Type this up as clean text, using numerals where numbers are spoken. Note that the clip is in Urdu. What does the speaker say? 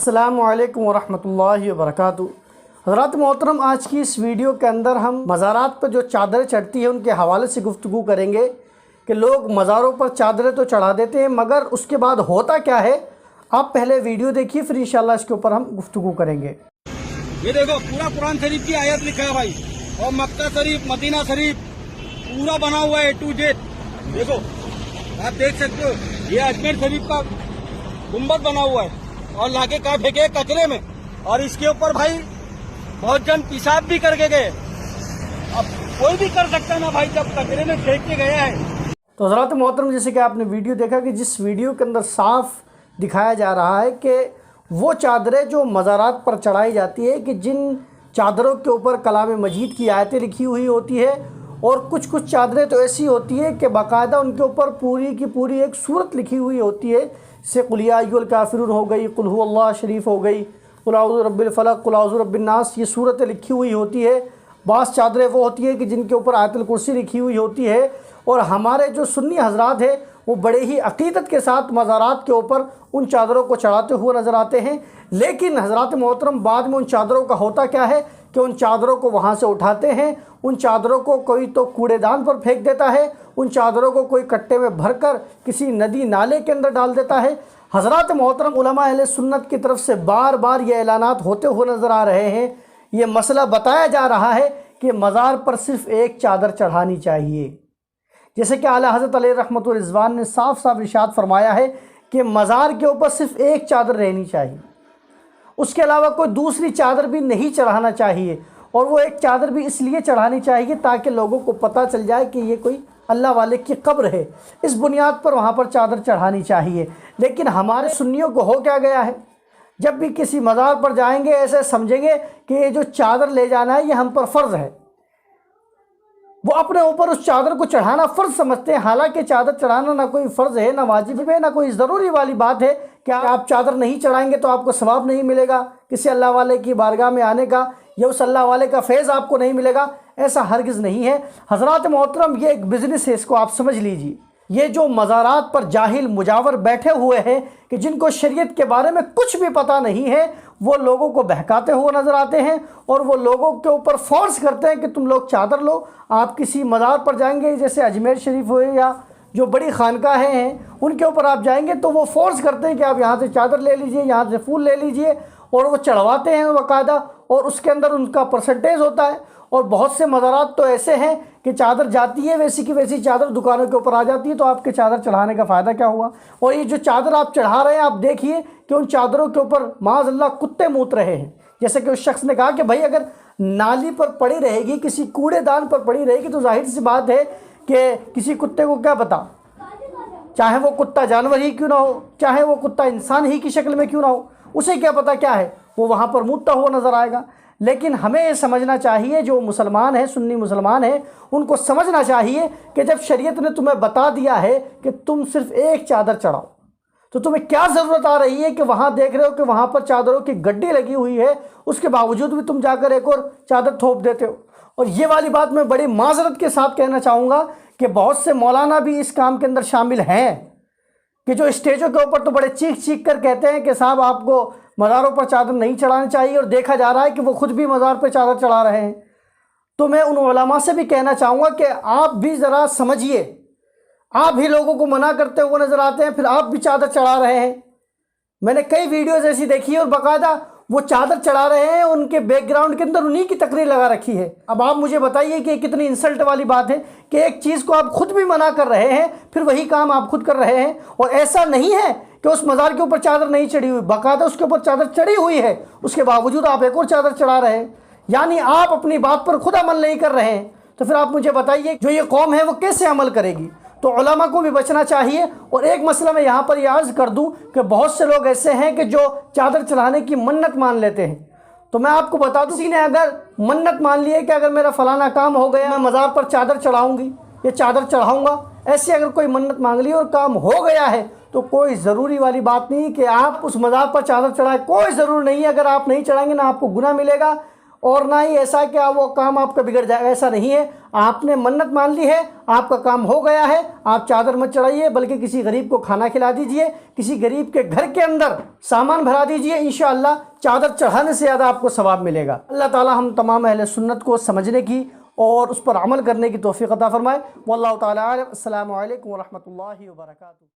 السلام علیکم ورحمۃ اللہ وبرکاتہ۔ حضرات محترم، آج کی اس ویڈیو کے اندر ہم مزارات پر جو چادریں چڑھتی ہیں ان کے حوالے سے گفتگو کریں گے کہ لوگ مزاروں پر چادریں تو چڑھا دیتے ہیں مگر اس کے بعد ہوتا کیا ہے۔ آپ پہلے ویڈیو دیکھیے، پھر انشاءاللہ اس کے اوپر ہم گفتگو کریں گے۔ یہ دیکھو پورا قرآن شریف کی آیت لکھا ہے بھائی، اور مکہ شریف مدینہ شریف پورا بنا ہوا ہے A to Z۔ دیکھو آپ دیکھ سکتے ہو، یہ اجمیر شریف کا گنبد بنا ہوا ہے اور لاگے کہاں پھینکے کچرے میں، اور اس کے اوپر بھائی بہت جن پیشاب بھی کر کے گئے۔ اب کوئی بھی کر سکتا ہے نا بھائی، جب کچرے میں پھینک کے گیا ہے۔ تو حضرات محترم، جیسے کہ آپ نے ویڈیو دیکھا کہ جس ویڈیو کے اندر صاف دکھایا جا رہا ہے کہ وہ چادریں جو مزارات پر چڑھائی جاتی ہے کہ جن چادروں کے اوپر کلام مجید کی آیتیں لکھی ہوئی ہوتی ہے، اور کچھ چادریں تو ایسی ہوتی ہیں کہ باقاعدہ ان کے اوپر پوری کی پوری ایک صورت لکھی ہوئی ہوتی ہے، جیسے قل یا ایھا الکافرون ہو گئی، قل ھو اللہ شریف ہو گئی، قل اعوذ برب الفلق، قل اعوذ برب الناس، یہ صورتیں لکھی ہوئی ہوتی ہے۔ بعض چادریں وہ ہوتی ہیں کہ جن کے اوپر آیت الکرسی لکھی ہوئی ہوتی ہے، اور ہمارے جو سنی حضرات ہیں وہ بڑے ہی عقیدت کے ساتھ مزارات کے اوپر ان چادروں کو چڑھاتے ہوئے نظر آتے ہیں۔ لیکن حضرات محترم، بعد میں ان چادروں کا ہوتا کیا ہے کہ ان چادروں کو وہاں سے اٹھاتے ہیں، ان چادروں کو کوئی تو کوڑے دان پر پھینک دیتا ہے، ان چادروں کو کوئی کٹے میں بھر کر کسی ندی نالے کے اندر ڈال دیتا ہے۔ حضرات محترم، علماء اہل سنت کی طرف سے بار بار یہ اعلانات ہوتے ہوئے نظر آ رہے ہیں، یہ مسئلہ بتایا جا رہا ہے کہ مزار پر صرف ایک چادر چڑھانی چاہیے، جیسے کہ اعلیٰ حضرت علیہ رحمۃ الرضوان نے صاف ارشاد فرمایا ہے کہ مزار کے اوپر صرف ایک چادر رہنی چاہیے، اس کے علاوہ کوئی دوسری چادر بھی نہیں چڑھانا چاہیے، اور وہ ایک چادر بھی اس لیے چڑھانی چاہیے تاکہ لوگوں کو پتہ چل جائے کہ یہ کوئی اللہ والے کی قبر ہے، اس بنیاد پر وہاں پر چادر چڑھانی چاہیے۔ لیکن ہمارے سنیوں کو ہو کیا گیا ہے، جب بھی کسی مزار پر جائیں گے ایسے سمجھیں گے کہ یہ جو چادر لے جانا ہے یہ ہم پر فرض ہے، وہ اپنے اوپر اس چادر کو چڑھانا فرض سمجھتے ہیں، حالانکہ چادر چڑھانا نہ کوئی فرض ہے، نہ واجب ہے، نہ کوئی ضروری والی بات ہے کہ آپ چادر نہیں چڑھائیں گے تو آپ کو ثواب نہیں ملے گا کسی اللہ والے کی بارگاہ میں آنے کا، یا اس اللہ والے کا فیض آپ کو نہیں ملے گا۔ ایسا ہرگز نہیں ہے حضرات محترم، یہ ایک بزنس ہے، اس کو آپ سمجھ لیجئے۔ یہ جو مزارات پر جاہل مجاور بیٹھے ہوئے ہیں کہ جن کو شریعت کے بارے میں کچھ بھی پتہ نہیں ہے، وہ لوگوں کو بہکاتے ہوئے نظر آتے ہیں، اور وہ لوگوں کے اوپر فورس کرتے ہیں کہ تم لوگ چادر لو۔ آپ کسی مزار پر جائیں گے جیسے اجمیر شریف ہوئے یا جو بڑی خانقاہیں ہیں ان کے اوپر آپ جائیں گے تو وہ فورس کرتے ہیں کہ آپ یہاں سے چادر لے لیجئے، یہاں سے پھول لے لیجئے، اور وہ چڑھواتے ہیں باقاعدہ، اور اس کے اندر ان کا پرسنٹیج ہوتا ہے۔ اور بہت سے مزارات تو ایسے ہیں کہ چادر جاتی ہے ویسی کی ویسی چادر دکانوں کے اوپر آ جاتی ہے، تو آپ کے چادر چڑھانے کا فائدہ کیا ہوا؟ اور یہ جو چادر آپ چڑھا رہے ہیں، آپ دیکھیے کہ ان چادروں کے اوپر معاذ اللہ کتے موت رہے ہیں، جیسے کہ اس شخص نے کہا کہ بھائی اگر نالی پر پڑی رہے گی، کسی کوڑے دان پر پڑی رہے گی تو ظاہر سی بات ہے کہ کسی کتے کو کیا پتا، چاہے وہ کتا جانور ہی کیوں نہ ہو، چاہے وہ کتا انسان ہی کی شکل میں کیوں نہ ہو، اسے کیا پتا کیا ہے، وہ وہاں پر موتتا ہوا نظر آئے گا۔ لیکن ہمیں یہ سمجھنا چاہیے، جو مسلمان ہیں، سنی مسلمان ہیں، ان کو سمجھنا چاہیے کہ جب شریعت نے تمہیں بتا دیا ہے کہ تم صرف ایک چادر چڑھاؤ، تو تمہیں کیا ضرورت آ رہی ہے کہ وہاں دیکھ رہے ہو کہ وہاں پر چادروں کی گڈی لگی ہوئی ہے، اس کے باوجود بھی تم جا کر ایک اور چادر تھوپ دیتے ہو۔ اور یہ والی بات میں بڑی معذرت کے ساتھ کہنا چاہوں گا کہ بہت سے مولانا بھی اس کام کے اندر شامل ہیں کہ جو اسٹیجوں کے اوپر تو بڑے چیخ چیخ کر کہتے ہیں کہ صاحب آپ کو مزاروں پر چادر نہیں چڑھانی چاہیے، اور دیکھا جا رہا ہے کہ وہ خود بھی مزار پہ چادر چڑھا رہے ہیں۔ تو میں ان علماء سے بھی کہنا چاہوں گا کہ آپ بھی ذرا سمجھیے، آپ ہی لوگوں کو منع کرتے ہوئے نظر آتے ہیں، پھر آپ بھی چادر چڑھا رہے ہیں۔ میں نے کئی ویڈیوز ایسی دیکھی ہے، اور باقاعدہ وہ چادر چڑھا رہے ہیں، ان کے بیک گراؤنڈ کے اندر انہی کی تقریر لگا رکھی ہے۔ اب آپ مجھے بتائیے کہ کتنی انسلٹ والی بات ہے کہ ایک چیز کو آپ خود بھی منع کر رہے ہیں، پھر وہی کام آپ خود کر رہے ہیں۔ اور ایسا نہیں ہے کہ اس مزار کے اوپر چادر نہیں چڑھی ہوئی، باقاعدہ اس کے اوپر چادر چڑھی ہوئی ہے، اس کے باوجود آپ ایک اور چادر چڑھا رہے ہیں، یعنی آپ اپنی بات پر خود عمل نہیں کر رہے ہیں۔ تو پھر آپ مجھے بتائیے جو یہ قوم ہے وہ کیسے عمل کرے گی؟ تو علماء کو بھی بچنا چاہیے۔ اور ایک مسئلہ میں یہاں پر یہ عرض کر دوں کہ بہت سے لوگ ایسے ہیں کہ جو چادر چڑھانے کی منت مان لیتے ہیں۔ تو میں آپ کو بتا دوں، کسی نے اگر منت مان لی ہے کہ اگر میرا فلانا کام ہو گیا میں مزار پر چادر چڑھاؤں گی یا چادر چڑھاؤں گا، ایسی اگر کوئی منت مانگ لی اور کام ہو گیا ہے تو کوئی ضروری والی بات نہیں کہ آپ اس مزار پر چادر چڑھائیں، کوئی ضرور نہیں ہے۔ اگر آپ نہیں چڑھائیں گے نہ آپ کو گناہ ملے گا، اور نہ ہی ایسا کہ وہ کام آپ کا بگڑ جائے، ایسا نہیں ہے۔ آپ نے منت مان لی ہے، آپ کا کام ہو گیا ہے، آپ چادر مت چڑھائیے بلکہ کسی غریب کو کھانا کھلا دیجئے، کسی غریب کے گھر کے اندر سامان بھرا دیجئے، انشاءاللہ چادر چڑھانے سے زیادہ آپ کو ثواب ملے گا۔ اللہ تعالی ہم تمام اہل سنت کو سمجھنے کی اور اس پر عمل کرنے کی توفیق عطا فرمائے۔ واللہ تعالی عالم۔ السلام علیکم ورحمۃ اللہ وبرکاتہ۔